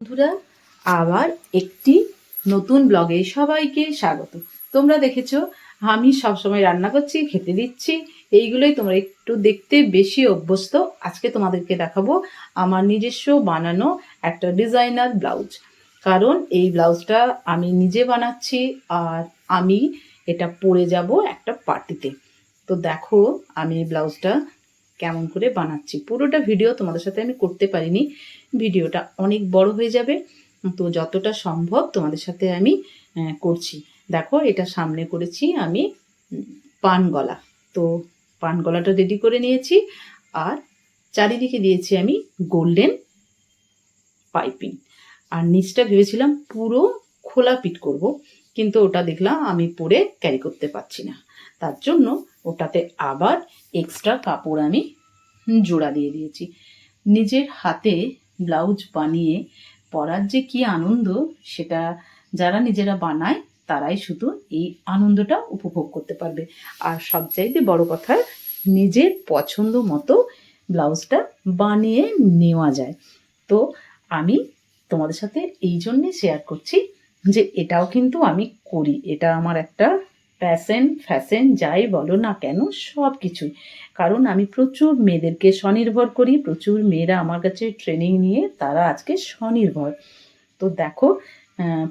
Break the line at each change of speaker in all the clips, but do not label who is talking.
বন্ধুরা, আবার একটি নতুন ব্লগে সবাইকে স্বাগত। তোমরা দেখেছো আমি সবসময় রান্না করছি, খেতে দিচ্ছি, এইগুলোই তোমরা একটু দেখতে বেশি অভ্যস্ত। আজকে তোমাদেরকে দেখাবো আমার নিজস্ব বানানো একটা ডিজাইনার ব্লাউজ। কারণ এই ব্লাউজটা আমি নিজে বানাচ্ছি আর আমি এটা পরে যাব একটা পার্টিতে। তো দেখো আমি এই ব্লাউজটা কেমন করে বানাচ্ছি। পুরোটা ভিডিও তোমাদের সাথে আমি করতে পারিনি, ভিডিওটা অনেক বড় হয়ে যাবে। তো যতটা সম্ভব তোমাদের সাথে আমি করছি। দেখো এটা সামনে করেছি আমি পান গলা। তো পান গলাটা রেডি করে নিয়েছি আর চারিদিকে দিয়েছি আমি গোল্ডেন পাইপিং। আর নিচটা ভেবেছিলাম পুরো খোলা পিট করব, কিন্তু ওটা দেখলাম আমি পরে ক্যারি করতে পারছি না। তার জন্য ওটাতে আবার এক্সট্রা কাপড় আমি জোড়া দিয়ে দিয়েছি। নিজের হাতে ব্লাউজ বানিয়ে পরার যে কি আনন্দ, সেটা যারা নিজেরা বানায় তারাই শুধু এই আনন্দটা উপভোগ করতে পারবে। আর সবচাইতে বড় কথা, নিজের পছন্দ মতো ব্লাউজটা বানিয়ে নেওয়া যায়। তো আমি তোমাদের সাথে এই জন্যে শেয়ার করছি যে এটাও কিন্তু আমি করি। এটা আমার একটা ফ্যাশন যাই বলো না কেন, সব কিছুই। কারণ আমি প্রচুর মেয়েদেরকে স্বনির্ভর করি, প্রচুর মেয়েরা আমার কাছে ট্রেনিং নিয়ে তারা আজকে স্বনির্ভর। তো দেখো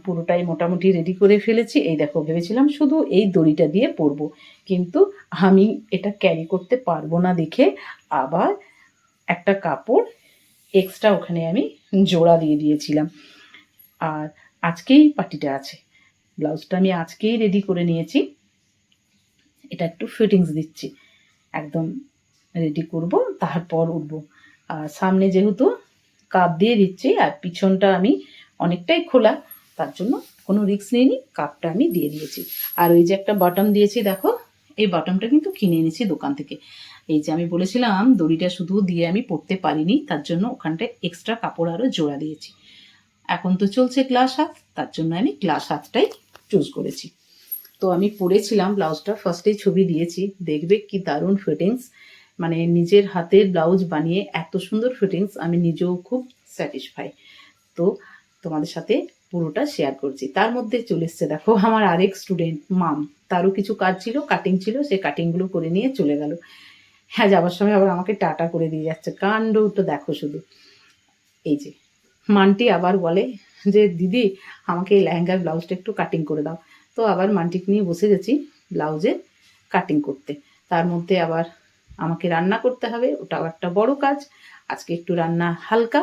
পুরোটাই মোটামুটি রেডি করে ফেলেছি। এই দেখো ভেবেছিলাম শুধু এই দড়িটা দিয়ে পরবো, কিন্তু আমি এটা ক্যারি করতে পারবো না দেখে আবার একটা কাপড় এক্সট্রা ওখানে আমি জোড়া দিয়ে দিয়েছিলাম। আর আজকেই পার্টিটা আছে, ব্লাউজটা আমি আজকেই রেডি করে নিয়েছি। এটা একটু ফিটিংস দিচ্ছি, একদম রেডি করব, তারপর উঠবো। আর সামনে যেহেতু কাপ দিয়ে দিচ্ছি আর পিছনটা আমি অনেকটাই খোলা, তার জন্য কোনো রিস্ক নিইনি, কাপটা আমি দিয়ে দিয়েছি। আর ওই যে একটা বাটন দিয়েছি দেখো, এই বাটনটা কিন্তু কিনে এনেছি দোকান থেকে। এই যে আমি বলেছিলাম দড়িটা শুধু দিয়ে আমি পরতে পারিনি, তার জন্য ওখানটায় এক্সট্রা কাপড় আরও জোড়া দিয়েছি। এখন তো চলছে গ্লাস হাত, তার জন্য আমি গ্লাস হাতটাই চুজ করেছি। তো আমি পরেছিলাম ব্লাউজটা, ফার্স্টেই ছবি দিয়েছি, দেখবে কি দারুণ ফিটিংস। মানে নিজের হাতের ব্লাউজ বানিয়ে এত সুন্দর ফিটিংস, আমি নিজেও খুব স্যাটিসফাই। তো তোমাদের সাথে পুরোটা শেয়ার করছি। তার মধ্যে চলে এসছে দেখো আমার আরেক স্টুডেন্ট মাম, তারও কিছু কাজ ছিল, কাটিং ছিল, সে কাটিংগুলো করে নিয়ে চলে গেল। হ্যাঁ, যাবার সময় আবার আমাকে টাটা করে দিয়ে যাচ্ছে, কাণ্ডটা দেখো শুধু। এই যে মানটি আবার বলে যে দিদি আমাকে এই লেহেঙ্গার ব্লাউজটা একটু কাটিং করে দাও। তো আবার মানটিকে নিয়ে বসে গেছি ব্লাউজের কাটিং করতে। তার মধ্যে আবার আমাকে রান্না করতে হবে, ওটাও একটা বড় কাজ। আজকে একটু রান্না হালকা।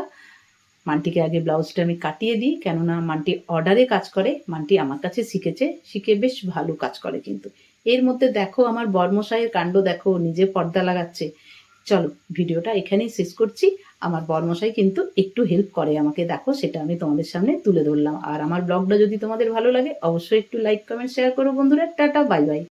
মানটিকে আগে ব্লাউজটা আমি কাটিয়ে দিই, কেননা মানটি অর্ডারে কাজ করে, মানটি আমার কাছে শিখেছে, শিখে বেশ ভালো কাজ করে। কিন্তু এর মধ্যে দেখো আমার বর্মশাইয়ের কাণ্ড দেখো, নিজে পর্দা লাগাচ্ছে। চলো ভিডিওটা এখানেই শেষ করছি। আমার বর্মশাই কিন্তু একটু হেল্প করে আমাকে, দেখো সেটা আমি তোমাদের সামনে তুলে ধরলাম। আর আমার ব্লগটা যদি তোমাদের ভালো লাগে অবশ্যই একটু লাইক কমেন্ট শেয়ার করো বন্ধুরা। Tata, bye bye.